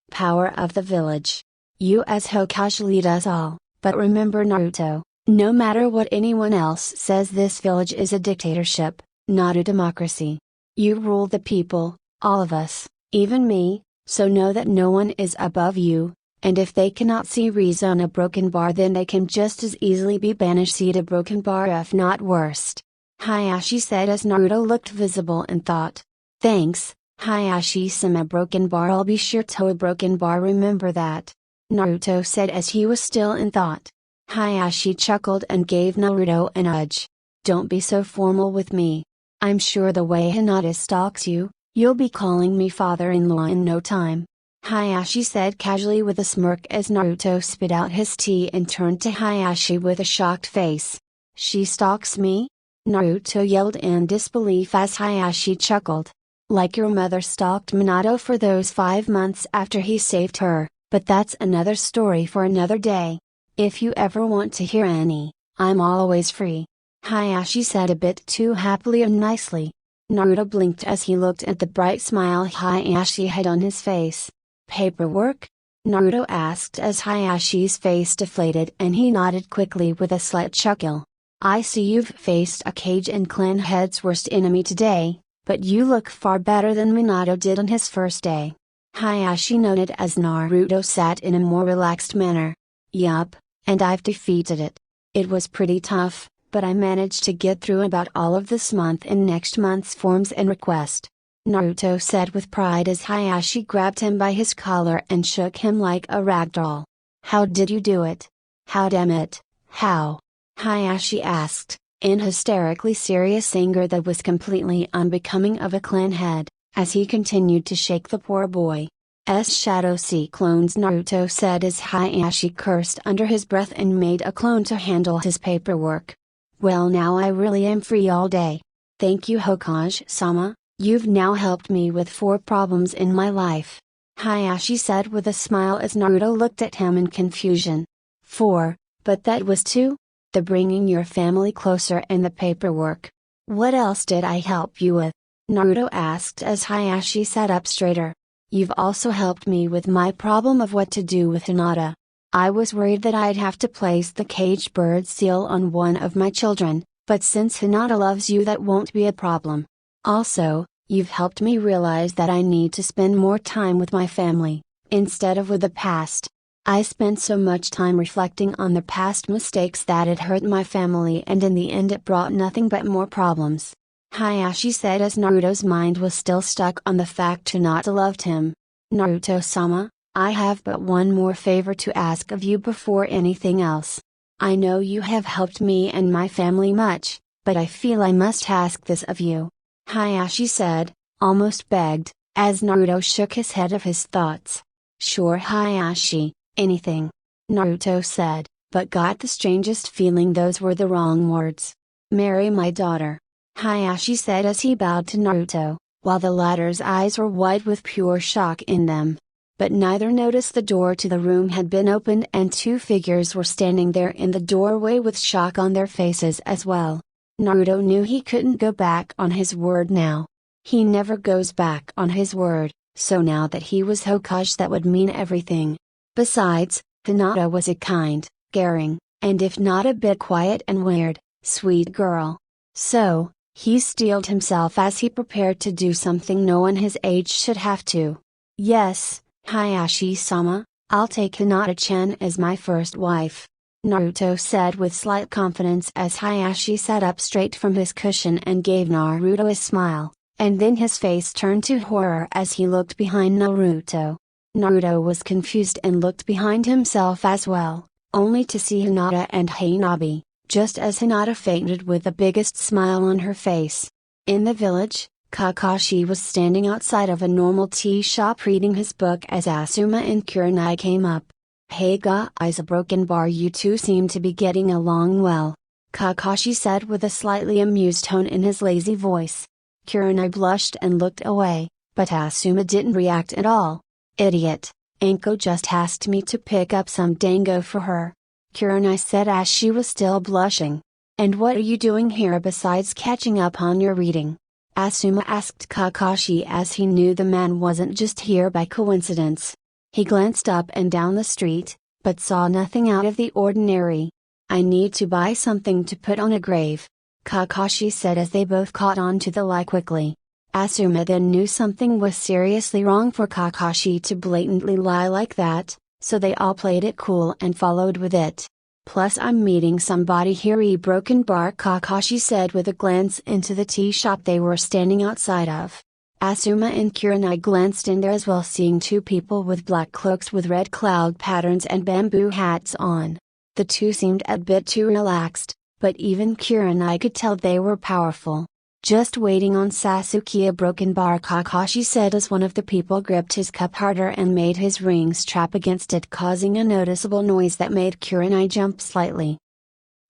power of the village. You as Hokage lead us all, but remember Naruto, no matter what anyone else says, this village is a dictatorship, not a democracy. You rule the people, all of us, even me, so know that no one is above you. And if they cannot see reason a broken bar, then they can just as easily be banished to a broken bar, if not worse. Hayashi said as Naruto looked visible in thought. Thanks, Hayashi-sama. Broken bar, I'll be sure to a broken bar remember that. Naruto said as he was still in thought. Hayashi chuckled and gave Naruto a nudge. Don't be so formal with me. I'm sure the way Hinata stalks you, you'll be calling me father-in-law in no time. Hayashi said casually with a smirk as Naruto spit out his tea and turned to Hayashi with a shocked face. She stalks me? Naruto yelled in disbelief as Hayashi chuckled. Like your mother stalked Minato for those 5 months after he saved her, but that's another story for another day. If you ever want to hear any, I'm always free. Hayashi said a bit too happily and nicely. Naruto blinked as he looked at the bright smile Hayashi had on his face. Paperwork? Naruto asked as Hayashi's face deflated and he nodded quickly with a slight chuckle. I see you've faced a Kage and clan head's worst enemy today, but you look far better than Minato did on his first day. Hayashi noted as Naruto sat in a more relaxed manner. Yup, and I've defeated it. It was pretty tough, but I managed to get through about all of this month and next month's forms and request. Naruto said with pride as Hayashi grabbed him by his collar and shook him like a rag doll. How did you do it? How damn it, how? Hayashi asked, in hysterically serious anger that was completely unbecoming of a clan head, as he continued to shake the poor boy's shadow. See clones, Naruto said as Hayashi cursed under his breath and made a clone to handle his paperwork. Well, now I really am free all day. Thank you, Hokage-sama. You've now helped me with 4 problems in my life. Hayashi said with a smile as Naruto looked at him in confusion. 4, but that was 2? The bringing your family closer and the paperwork. What else did I help you with? Naruto asked as Hayashi sat up straighter. You've also helped me with my problem of what to do with Hinata. I was worried that I'd have to place the caged bird seal on one of my children, but since Hinata loves you that won't be a problem. Also, you've helped me realize that I need to spend more time with my family, instead of with the past. I spent so much time reflecting on the past mistakes that it hurt my family, and in the end it brought nothing but more problems. Hayashi said as Naruto's mind was still stuck on the fact Hinata loved him. Naruto-sama, I have but one more favor to ask of you before anything else. I know you have helped me and my family much, but I feel I must ask this of you. Hayashi said, almost begged, as Naruto shook his head of his thoughts. Sure Hayashi, anything. Naruto said, but got the strangest feeling those were the wrong words. Marry my daughter. Hayashi said as he bowed to Naruto, while the latter's eyes were wide with pure shock in them. But neither noticed the door to the room had been opened and two figures were standing there in the doorway with shock on their faces as well. Naruto knew he couldn't go back on his word now. He never goes back on his word, so now that he was Hokage that would mean everything. Besides, Hinata was a kind, caring, and if not a bit quiet and weird, sweet girl. So, he steeled himself as he prepared to do something no one his age should have to. Yes, Hayashi-sama, I'll take Hinata-chan as my first wife. Naruto said with slight confidence as Hayashi sat up straight from his cushion and gave Naruto a smile, and then his face turned to horror as he looked behind Naruto. Naruto was confused and looked behind himself as well, only to see Hinata and Hanabi, just as Hinata fainted with the biggest smile on her face. In the village, Kakashi was standing outside of a normal tea shop reading his book as Asuma and Kurenai came up. Hey guys, a broken bar, you two seem to be getting along well. Kakashi said with a slightly amused tone in his lazy voice. Kurenai blushed and looked away, but Asuma didn't react at all. Idiot, Anko just asked me to pick up some dango for her. Kurenai said as she was still blushing. And what are you doing here besides catching up on your reading? Asuma asked Kakashi as he knew the man wasn't just here by coincidence. He glanced up and down the street, but saw nothing out of the ordinary. I need to buy something to put on a grave, Kakashi said as they both caught on to the lie quickly. Asuma then knew something was seriously wrong for Kakashi to blatantly lie like that, so they all played it cool and followed with it. Plus I'm meeting somebody here. A broken bar, Kakashi said with a glance into the tea shop they were standing outside of. Asuma and Kurenai glanced in there as well, seeing two people with black cloaks with red cloud patterns and bamboo hats on. The two seemed a bit too relaxed, but even Kurenai could tell they were powerful. Just waiting on Sasuke. A broken bar, Kakashi said as one of the people gripped his cup harder and made his ring strap against it, causing a noticeable noise that made Kurenai jump slightly.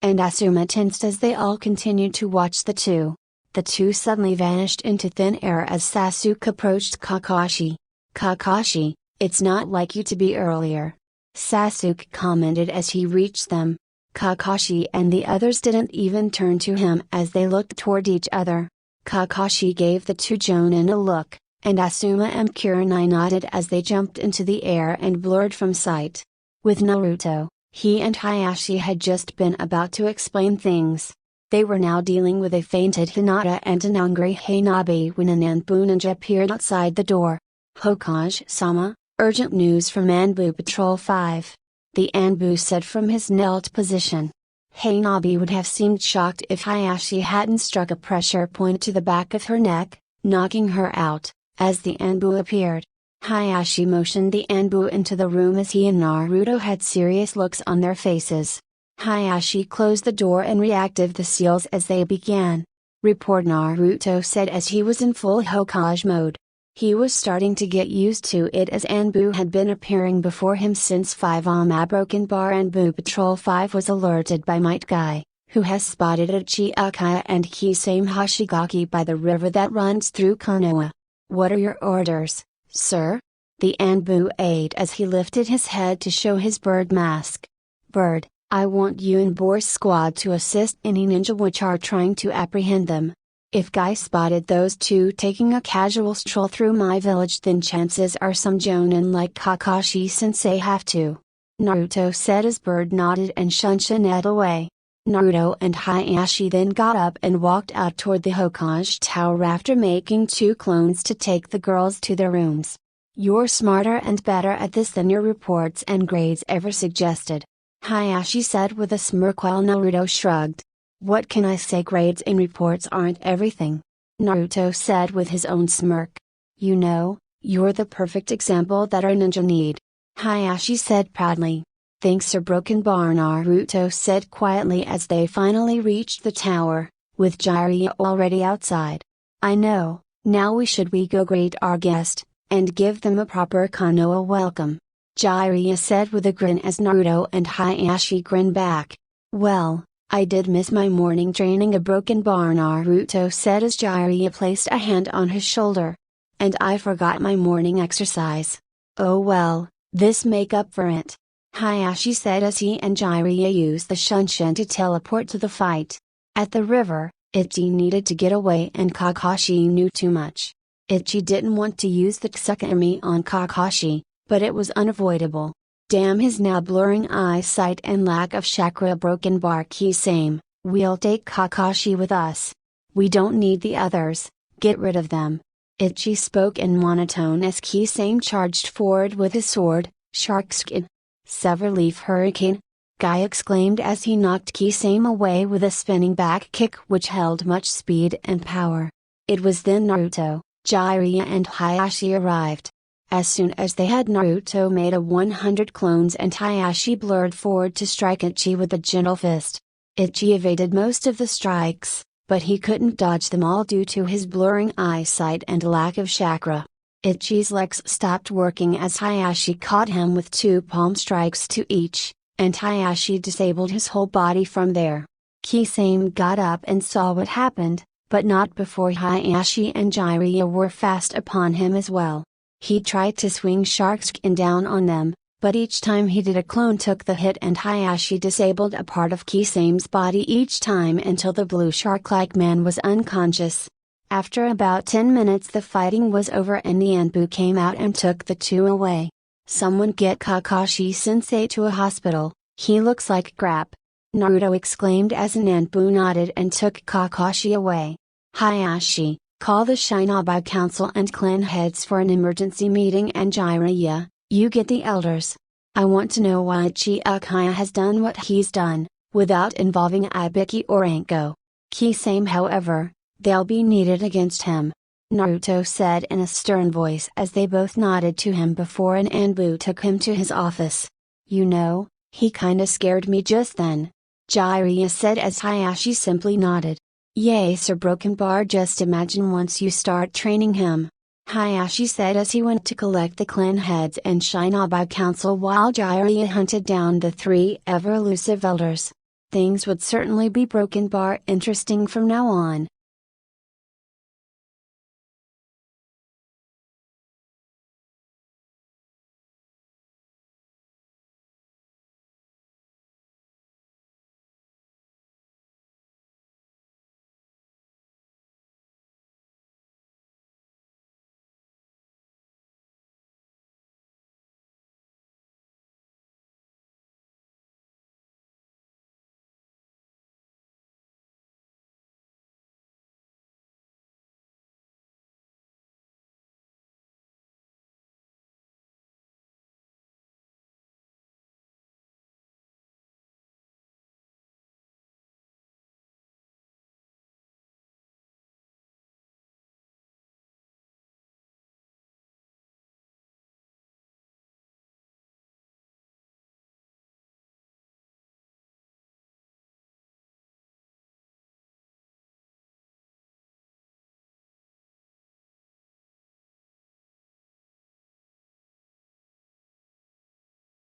And Asuma tensed as they all continued to watch the two. The two suddenly vanished into thin air as Sasuke approached Kakashi. Kakashi, it's not like you to be earlier. Sasuke commented as he reached them. Kakashi and the others didn't even turn to him as they looked toward each other. Kakashi gave the two Jonin a look, and Asuma and Kurenai nodded as they jumped into the air and blurred from sight. With Naruto, he and Hayashi had just been about to explain things. They were now dealing with a fainted Hinata and an angry Hanabi when an Anbu ninja appeared outside the door. Hokage-sama, urgent news from Anbu Patrol 5. The Anbu said from his knelt position. Hanabi would have seemed shocked if Hayashi hadn't struck a pressure point to the back of her neck, knocking her out, as the Anbu appeared. Hayashi motioned the Anbu into the room as he and Naruto had serious looks on their faces. Hayashi closed the door and reactivated the seals as they began. Report, Naruto said as he was in full Hokage mode. He was starting to get used to it as Anbu had been appearing before him since 5 A broken bar. Anbu Patrol 5 was alerted by Might Guy, who has spotted a Chiakaya and Kisame Hashigaki by the river that runs through Konoha. What are your orders, sir? The Anbu ate as he lifted his head to show his bird mask. Bird, I want you and Boar's squad to assist any ninja which are trying to apprehend them. If Guy spotted those two taking a casual stroll through my village, then chances are some Jonin like Kakashi sensei have to. Naruto said as Bird nodded and shunshined away. Naruto and Hayashi then got up and walked out toward the Hokage Tower after making 2 clones to take the girls to their rooms. "You're smarter and better at this than your reports and grades ever suggested," Hayashi said with a smirk while Naruto shrugged. "What can I say, grades and reports aren't everything," Naruto said with his own smirk. "You know, you're the perfect example that our ninja need," Hayashi said proudly. "Thanks, Sir Broken Bar," Naruto said quietly as they finally reached the tower, with Jiraiya already outside. "I know, now we go greet our guest, and give them a proper Konoha welcome," Jiraiya said with a grin as Naruto and Hayashi grinned back. "Well, I did miss my morning training," a Broken Bar, Naruto said as Jiraiya placed a hand on his shoulder. "And I forgot my morning exercise. Oh well, this make up for it," Hayashi said as he and Jiraiya used the Shunshin to teleport to the fight. At the river, Ichi needed to get away and Kakashi knew too much. Ichi didn't want to use the Tsukimi on Kakashi, but it was unavoidable. Damn his now blurring eyesight and lack of chakra. Broken Bar Kisame, "We'll take Kakashi with us. We don't need the others, get rid of them." Ichi spoke in monotone as Kisame charged forward with his sword, Shark Skin. "Sever-leaf Hurricane!" Guy exclaimed as he knocked Kisame away with a spinning back kick which held much speed and power. It was then Naruto, Jiraiya and Hayashi arrived. As soon as they had Naruto made a 100 clones and Hayashi blurred forward to strike Ichi with a gentle fist. Ichi evaded most of the strikes, but he couldn't dodge them all due to his blurring eyesight and lack of chakra. Ichi's legs stopped working as Hayashi caught him with 2 palm strikes to each, and Hayashi disabled his whole body from there. Kisame got up and saw what happened, but not before Hayashi and Jiraiya were fast upon him as well. He tried to swing Shark Skin down on them, but each time he did a clone took the hit and Hayashi disabled a part of Kisame's body each time until the blue shark-like man was unconscious. After about 10 minutes the fighting was over and the Anbu came out and took the 2 away. "Someone get Kakashi-sensei to a hospital, he looks like crap," Naruto exclaimed as an Anbu nodded and took Kakashi away. "Hayashi, call the Shinobi Council and clan heads for an emergency meeting, and Jiraiya, you get the elders. I want to know why Uchiha has done what he's done, without involving Ibiki or Anko. Kisame, however, they'll be needed against him," Naruto said in a stern voice as they both nodded to him before an Anbu took him to his office. "You know, he kinda scared me just then," Jiraiya said as Hayashi simply nodded. "Yay, Sir Broken Bar, just imagine once you start training him," Hayashi said as he went to collect the clan heads and Shinobi Council while Jiraiya hunted down the 3 ever-elusive elders. Things would certainly be Broken Bar interesting from now on.